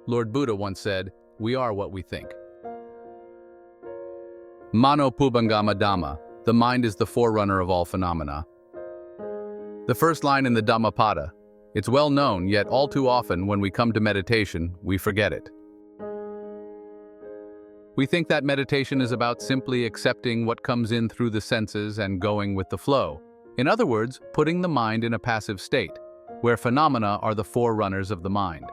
Lord Buddha once said, "We are what we think." Mano-pubbangama dhamma, the mind is the forerunner of all phenomena. The first line in the Dhammapada. It's well known, yet all too often when we come to meditation, we forget it. We think that meditation is about simply accepting what comes in through the senses and going with the flow. In other words, putting the mind in a passive state, where phenomena are the forerunners of the mind.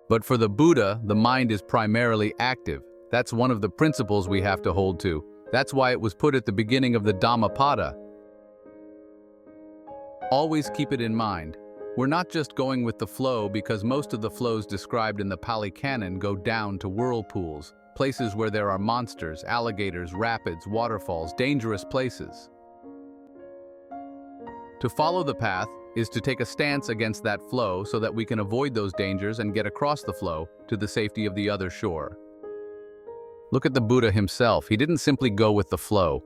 But for the Buddha, the mind is primarily active. That's one of the principles we have to hold to. That's why it was put at the beginning of the Dhammapada. Always keep it in mind. We're not just going with the flow because most of the flows described in the Pali Canon go down to whirlpools, places where there are monsters, alligators, rapids, waterfalls, dangerous places. To follow the path is to take a stance against that flow so that we can avoid those dangers and get across the flow to the safety of the other shore. Look at the Buddha himself. He didn't simply go with the flow.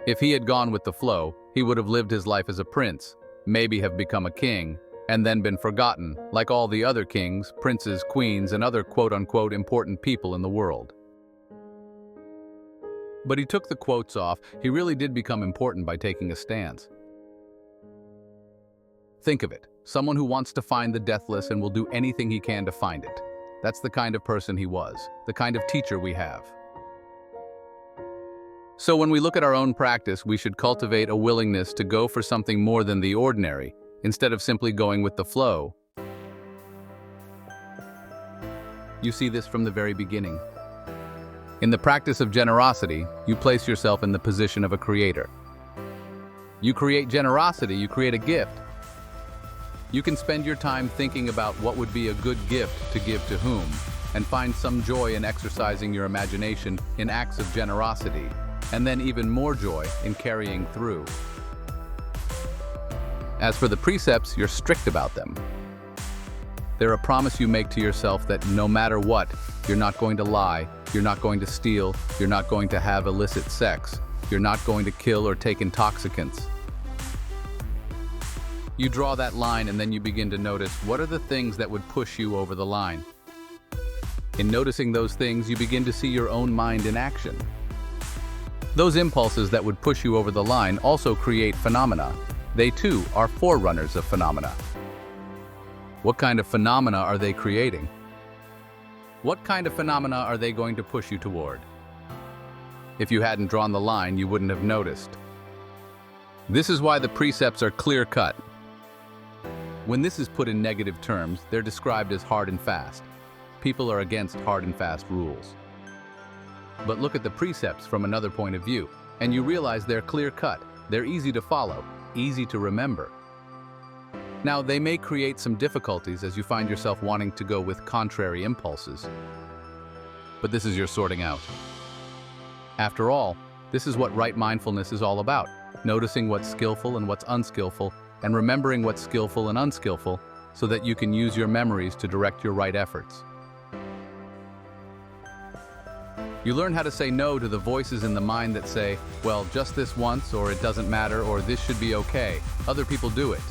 If he had gone with the flow, he would have lived his life as a prince, maybe have become a king, and then been forgotten, like all the other kings, princes, queens, and other quote-unquote important people in the world. But he took the quotes off. He really did become important by taking a stance. Think of it, someone who wants to find the deathless and will do anything he can to find it. That's the kind of person he was, the kind of teacher we have. So when we look at our own practice, we should cultivate a willingness to go for something more than the ordinary, instead of simply going with the flow. You see this from the very beginning. In the practice of generosity, you place yourself in the position of a creator. You create generosity, you create a gift. You can spend your time thinking about what would be a good gift to give to whom, and find some joy in exercising your imagination in acts of generosity, and then even more joy in carrying through. As for the precepts, you're strict about them. They're a promise you make to yourself that no matter what, you're not going to lie, you're not going to steal, you're not going to have illicit sex, you're not going to kill or take intoxicants. You draw that line and then you begin to notice what are the things that would push you over the line. In noticing those things, you begin to see your own mind in action. Those impulses that would push you over the line also create phenomena. They too are forerunners of phenomena. What kind of phenomena are they creating? What kind of phenomena are they going to push you toward? If you hadn't drawn the line, you wouldn't have noticed. This is why the precepts are clear-cut. When this is put in negative terms, they're described as hard and fast. People are against hard and fast rules. But look at the precepts from another point of view, and you realize they're clear-cut, they're easy to follow, easy to remember. Now, they may create some difficulties as you find yourself wanting to go with contrary impulses. But this is your sorting out. After all, this is what right mindfulness is all about, noticing what's skillful and what's unskillful, and remembering what's skillful and unskillful so that you can use your memories to direct your right efforts. You learn how to say no to the voices in the mind that say, well, just this once, or it doesn't matter, or this should be okay. Other people do it.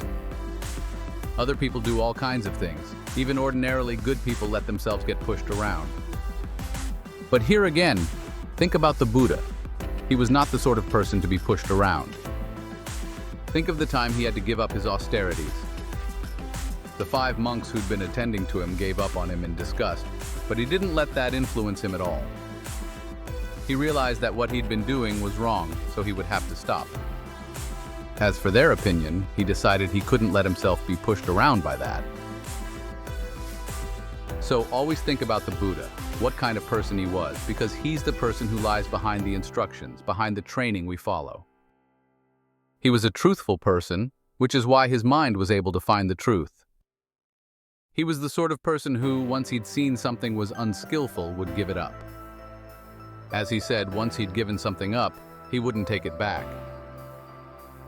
Other people do all kinds of things. Even ordinarily good people let themselves get pushed around. But here again, think about the Buddha. He was not the sort of person to be pushed around. Think of the time he had to give up his austerities. The 5 monks who'd been attending to him gave up on him in disgust, but he didn't let that influence him at all. He realized that what he'd been doing was wrong, so he would have to stop. As for their opinion, he decided he couldn't let himself be pushed around by that. So always think about the Buddha, what kind of person he was, because he's the person who lies behind the instructions, behind the training we follow. He was a truthful person, which is why his mind was able to find the truth. He was the sort of person who, once he'd seen something was unskillful, would give it up. As he said, once he'd given something up, he wouldn't take it back.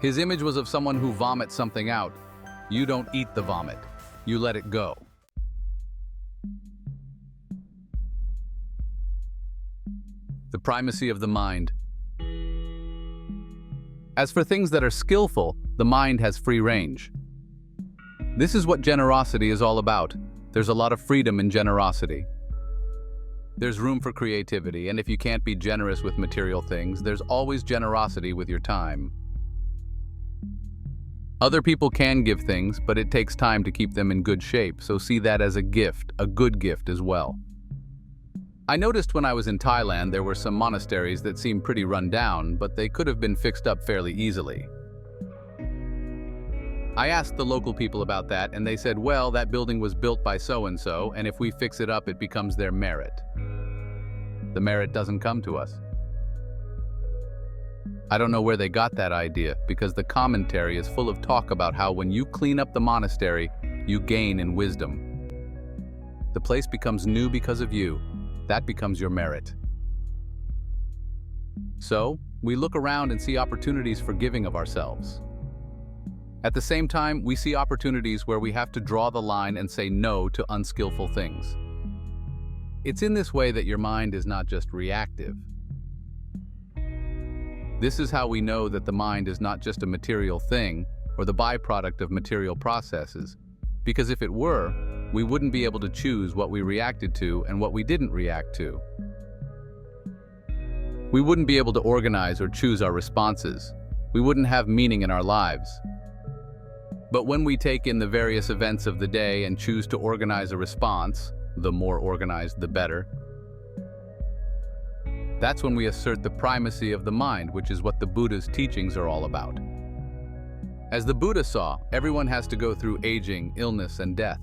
His image was of someone who vomits something out. You don't eat the vomit, you let it go. The primacy of the mind. As for things that are skillful, the mind has free range. This is what generosity is all about. There's a lot of freedom in generosity. There's room for creativity, and if you can't be generous with material things, there's always generosity with your time. Other people can give things, but it takes time to keep them in good shape, so see that as a gift, a good gift as well. I noticed when I was in Thailand there were some monasteries that seemed pretty run down, but they could have been fixed up fairly easily. I asked the local people about that, and they said, well, that building was built by so-and-so, and if we fix it up, it becomes their merit. The merit doesn't come to us. I don't know where they got that idea, because the commentary is full of talk about how when you clean up the monastery, you gain in wisdom. The place becomes new because of you. That becomes your merit. So, we look around and see opportunities for giving of ourselves. At the same time, we see opportunities where we have to draw the line and say no to unskillful things. It's in this way that your mind is not just reactive. This is how we know that the mind is not just a material thing or the byproduct of material processes, because if it were, we wouldn't be able to choose what we reacted to and what we didn't react to. We wouldn't be able to organize or choose our responses. We wouldn't have meaning in our lives. But when we take in the various events of the day and choose to organize a response, the more organized the better, that's when we assert the primacy of the mind, which is what the Buddha's teachings are all about. As the Buddha saw, everyone has to go through aging, illness, and death.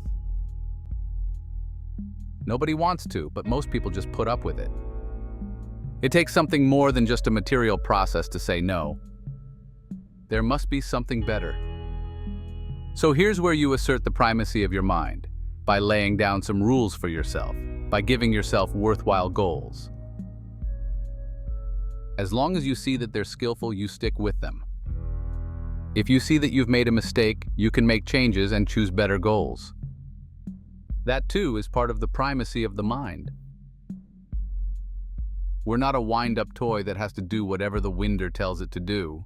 Nobody wants to, but most people just put up with it. It takes something more than just a material process to say no. There must be something better. So here's where you assert the primacy of your mind, by laying down some rules for yourself, by giving yourself worthwhile goals. As long as you see that they're skillful, you stick with them. If you see that you've made a mistake, you can make changes and choose better goals. That too is part of the primacy of the mind. We're not a wind-up toy that has to do whatever the winder tells it to do.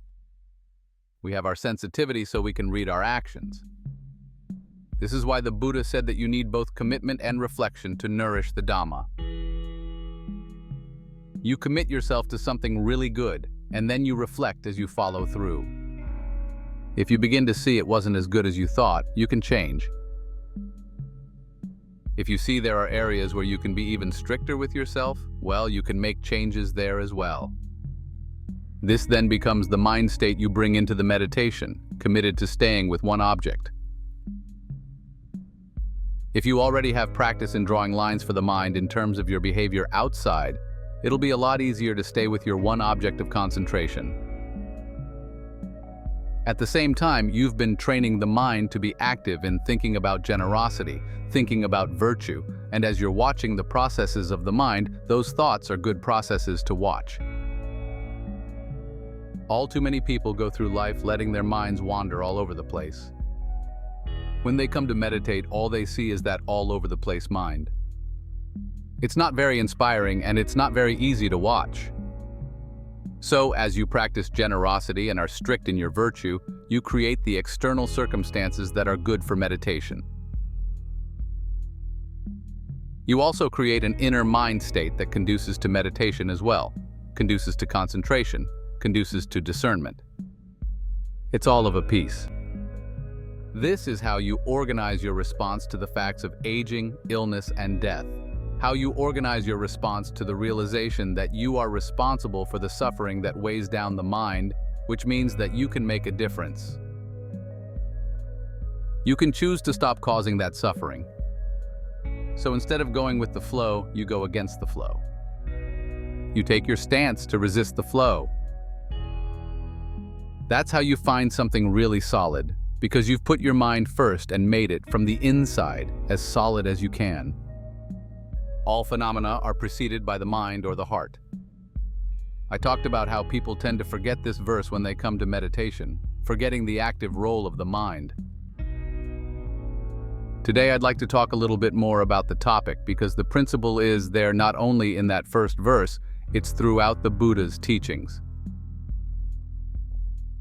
We have our sensitivity so we can read our actions. This is why the Buddha said that you need both commitment and reflection to nourish the Dhamma. You commit yourself to something really good, and then you reflect as you follow through. If you begin to see it wasn't as good as you thought, you can change. If you see there are areas where you can be even stricter with yourself, well, you can make changes there as well. This then becomes the mind state you bring into the meditation, committed to staying with one object. If you already have practice in drawing lines for the mind in terms of your behavior outside, it'll be a lot easier to stay with your one object of concentration. At the same time, you've been training the mind to be active in thinking about generosity, thinking about virtue, and as you're watching the processes of the mind, those thoughts are good processes to watch. All too many people go through life letting their minds wander all over the place. When they come to meditate, all they see is that all over the place mind. It's not very inspiring, and it's not very easy to watch. So, as you practice generosity and are strict in your virtue, you create the external circumstances that are good for meditation. You also create an inner mind state that conduces to meditation as well, conduces to concentration, conduces to discernment. It's all of a piece. This is how you organize your response to the facts of aging, illness, and death. How you organize your response to the realization that you are responsible for the suffering that weighs down the mind, which means that you can make a difference. You can choose to stop causing that suffering. So instead of going with the flow, you go against the flow. You take your stance to resist the flow. That's how you find something really solid, because you've put your mind first and made it from the inside as solid as you can. All phenomena are preceded by the mind or the heart. I talked about how people tend to forget this verse when they come to meditation, forgetting the active role of the mind. Today I'd like to talk a little bit more about the topic because the principle is there not only in that first verse, it's throughout the Buddha's teachings.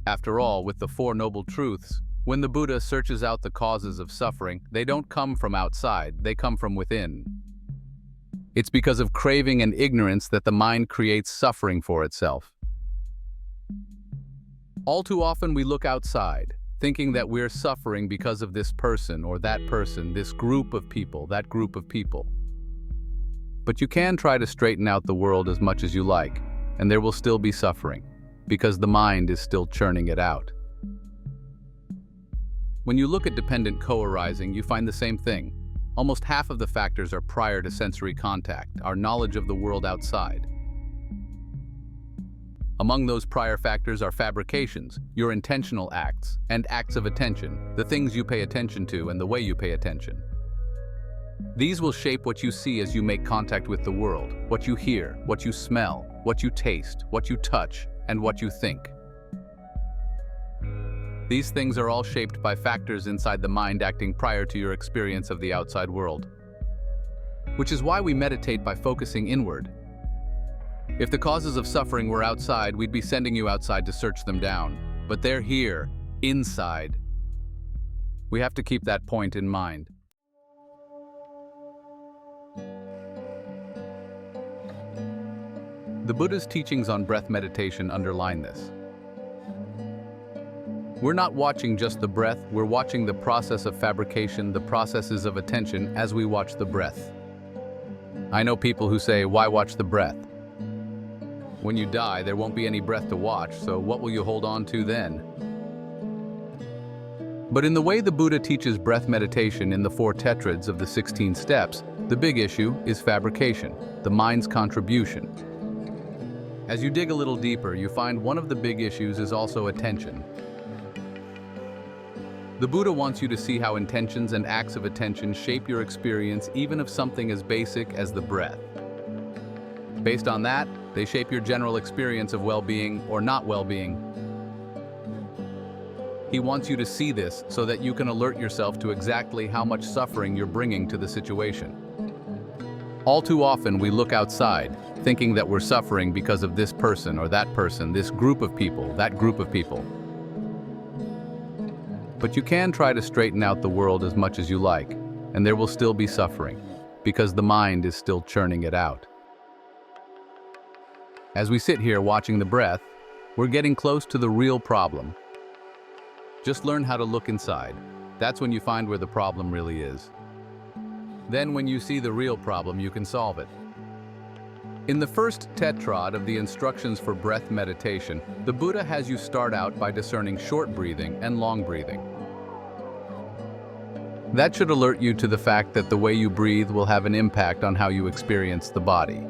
After all, with the Four Noble Truths, When the Buddha searches out the causes of suffering, they don't come from outside, they come from within. It's because of craving and ignorance that the mind creates suffering for itself. All too often we look outside, thinking that we're suffering because of this person or that person, this group of people, that group of people. But you can try to straighten out the world as much as you like, and there will still be suffering, because the mind is still churning it out. When you look at dependent co-arising, you find the same thing. Almost half of the factors are prior to sensory contact, our knowledge of the world outside. Among those prior factors are fabrications, your intentional acts, and acts of attention, the things you pay attention to and the way you pay attention. These will shape what you see as you make contact with the world, what you hear, what you smell, what you taste, what you touch, and what you think. These things are all shaped by factors inside the mind acting prior to your experience of the outside world. Which is why we meditate by focusing inward. If the causes of suffering were outside, we'd be sending you outside to search them down. But they're here, inside. We have to keep that point in mind. The Buddha's teachings on breath meditation underline this. We're not watching just the breath, we're watching the process of fabrication, the processes of attention as we watch the breath. I know people who say, why watch the breath? When you die, there won't be any breath to watch, so what will you hold on to then? But in the way the Buddha teaches breath meditation in the 4 tetrads of the 16 steps, the big issue is fabrication, the mind's contribution. As you dig a little deeper, you find one of the big issues is also attention. The Buddha wants you to see how intentions and acts of attention shape your experience even of something as basic as the breath. Based on that, they shape your general experience of well-being or not well-being. He wants you to see this so that you can alert yourself to exactly how much suffering you're bringing to the situation. All too often we look outside, thinking that we're suffering because of this person or that person, this group of people, that group of people. But you can try to straighten out the world as much as you like, and there will still be suffering, because the mind is still churning it out. As we sit here watching the breath, we're getting close to the real problem. Just learn how to look inside. That's when you find where the problem really is. Then when you see the real problem, you can solve it. In the first tetrad of the instructions for breath meditation, the Buddha has you start out by discerning short breathing and long breathing. That should alert you to the fact that the way you breathe will have an impact on how you experience the body.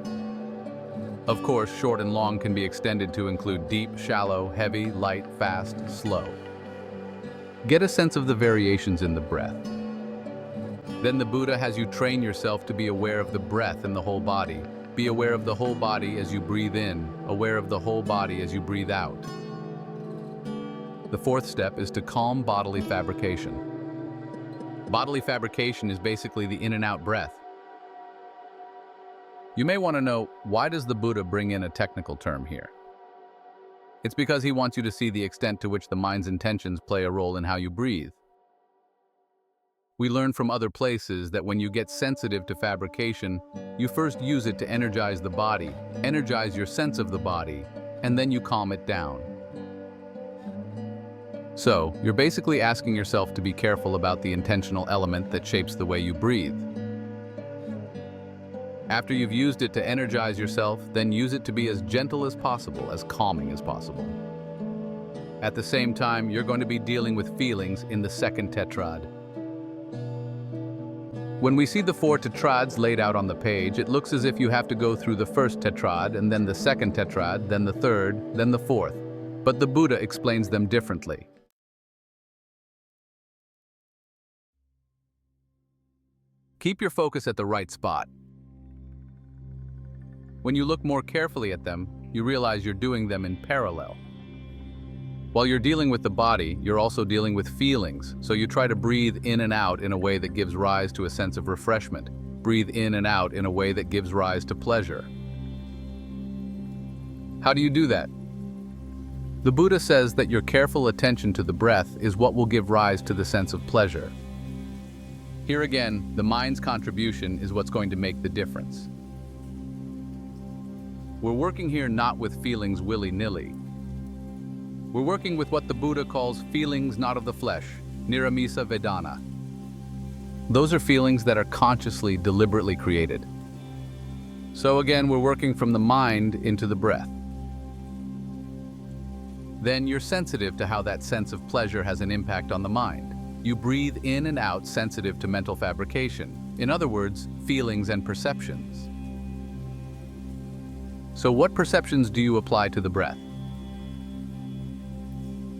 Of course, short and long can be extended to include deep, shallow, heavy, light, fast, slow. Get a sense of the variations in the breath. Then the Buddha has you train yourself to be aware of the breath in the whole body. Be aware of the whole body as you breathe in, aware of the whole body as you breathe out. The 4th step is to calm bodily fabrication. Bodily fabrication is basically the in and out breath. You may want to know, why does the Buddha bring in a technical term here? It's because he wants you to see the extent to which the mind's intentions play a role in how you breathe. We learn from other places that when you get sensitive to fabrication, you first use it to energize the body, energize your sense of the body, and then you calm it down. So, you're basically asking yourself to be careful about the intentional element that shapes the way you breathe. After you've used it to energize yourself, then use it to be as gentle as possible, as calming as possible. At the same time, you're going to be dealing with feelings in the 2nd tetrad. When we see the 4 tetrads laid out on the page, it looks as if you have to go through the 1st tetrad, and then the 2nd tetrad, then the 3rd, then the 4th. But the Buddha explains them differently. Keep your focus at the right spot. When you look more carefully at them, you realize you're doing them in parallel. While you're dealing with the body, you're also dealing with feelings, so you try to breathe in and out in a way that gives rise to a sense of refreshment. Breathe in and out in a way that gives rise to pleasure. How do you do that? The Buddha says that your careful attention to the breath is what will give rise to the sense of pleasure. Here again, the mind's contribution is what's going to make the difference. We're working here not with feelings willy-nilly. We're working with what the Buddha calls feelings not of the flesh, niramisa vedana. Those are feelings that are consciously, deliberately created. So again, we're working from the mind into the breath. Then you're sensitive to how that sense of pleasure has an impact on the mind. You breathe in and out sensitive to mental fabrication. In other words, feelings and perceptions. So what perceptions do you apply to the breath?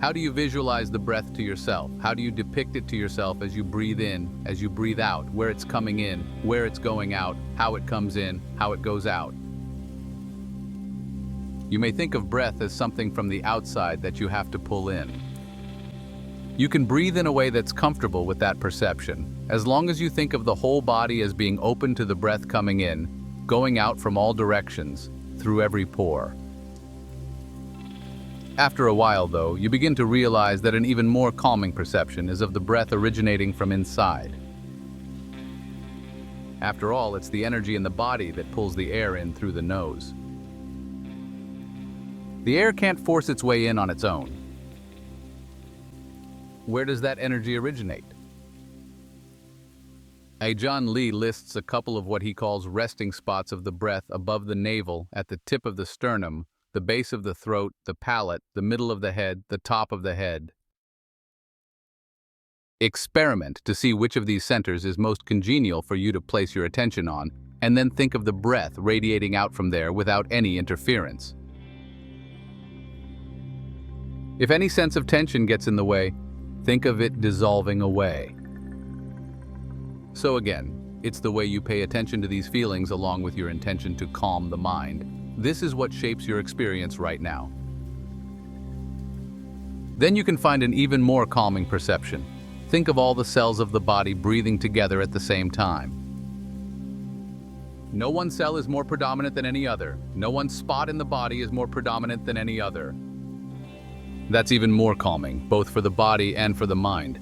How do you visualize the breath to yourself? How do you depict it to yourself as you breathe in, as you breathe out, where it's coming in, where it's going out, how it comes in, how it goes out? You may think of breath as something from the outside that you have to pull in. You can breathe in a way that's comfortable with that perception, as long as you think of the whole body as being open to the breath coming in, going out from all directions, through every pore. After a while, though, you begin to realize that an even more calming perception is of the breath originating from inside. After all, it's the energy in the body that pulls the air in through the nose. The air can't force its way in on its own. Where does that energy originate? Ajahn Lee lists a couple of what he calls resting spots of the breath above the navel, at the tip of the sternum, the base of the throat, the palate, the middle of the head, the top of the head. Experiment to see which of these centers is most congenial for you to place your attention on, and then think of the breath radiating out from there without any interference. If any sense of tension gets in the way, think of it dissolving away. So again, it's the way you pay attention to these feelings along with your intention to calm the mind. This is what shapes your experience right now. Then you can find an even more calming perception. Think of all the cells of the body breathing together at the same time. No one cell is more predominant than any other. No one spot in the body is more predominant than any other. That's even more calming, both for the body and for the mind.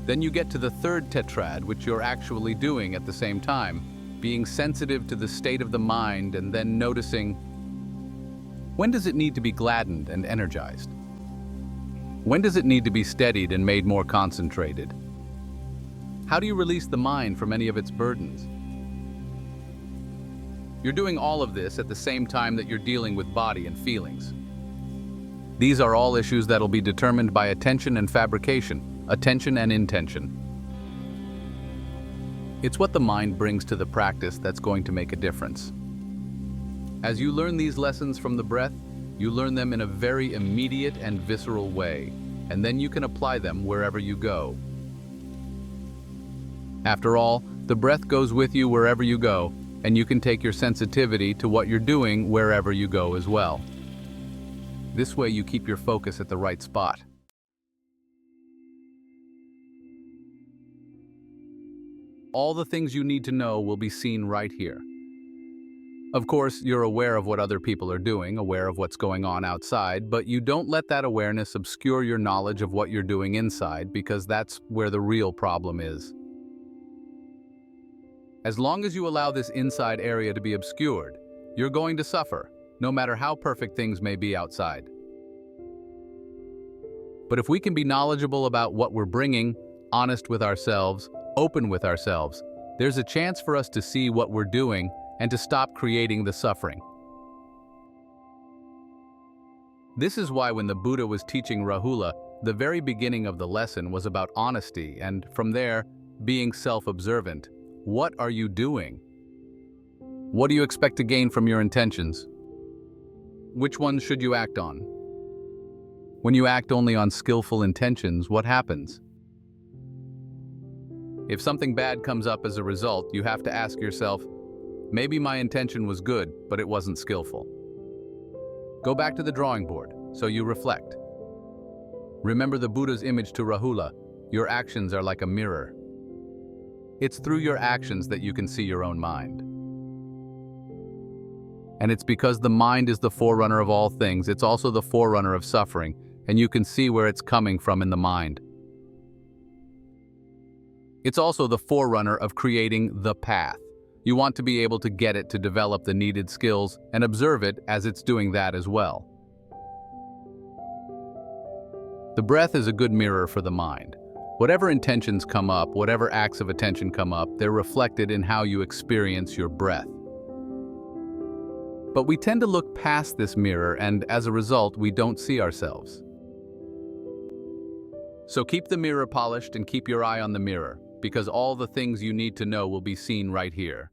Then you get to the third tetrad, which you're actually doing at the same time, being sensitive to the state of the mind and then noticing, when does it need to be gladdened and energized? When does it need to be steadied and made more concentrated? How do you release the mind from any of its burdens? You're doing all of this at the same time that you're dealing with body and feelings. These are all issues that'll be determined by attention and fabrication, attention and intention. It's what the mind brings to the practice that's going to make a difference. As you learn these lessons from the breath, you learn them in a very immediate and visceral way, and then you can apply them wherever you go. After all, the breath goes with you wherever you go, and you can take your sensitivity to what you're doing wherever you go as well. This way you keep your focus at the right spot. All the things you need to know will be seen right here. Of course, you're aware of what other people are doing, aware of what's going on outside, but you don't let that awareness obscure your knowledge of what you're doing inside, because that's where the real problem is. As long as you allow this inside area to be obscured, you're going to suffer, no matter how perfect things may be outside. But if we can be knowledgeable about what we're bringing, honest with ourselves, open with ourselves, there's a chance for us to see what we're doing and to stop creating the suffering. This is why when the Buddha was teaching Rahula, the very beginning of the lesson was about honesty and, from there, being self-observant. What are you doing? What do you expect to gain from your intentions? Which ones should you act on? When you act only on skillful intentions, what happens? If something bad comes up as a result, you have to ask yourself, maybe my intention was good, but it wasn't skillful. Go back to the drawing board, so you reflect. Remember the Buddha's image to Rahula, your actions are like a mirror. It's through your actions that you can see your own mind. And it's because the mind is the forerunner of all things, it's also the forerunner of suffering, and you can see where it's coming from in the mind. It's also the forerunner of creating the path. You want to be able to get it to develop the needed skills and observe it as it's doing that as well. The breath is a good mirror for the mind. Whatever intentions come up, whatever acts of attention come up, they're reflected in how you experience your breath. But we tend to look past this mirror, and as a result, we don't see ourselves. So keep the mirror polished and keep your eye on the mirror, because all the things you need to know will be seen right here.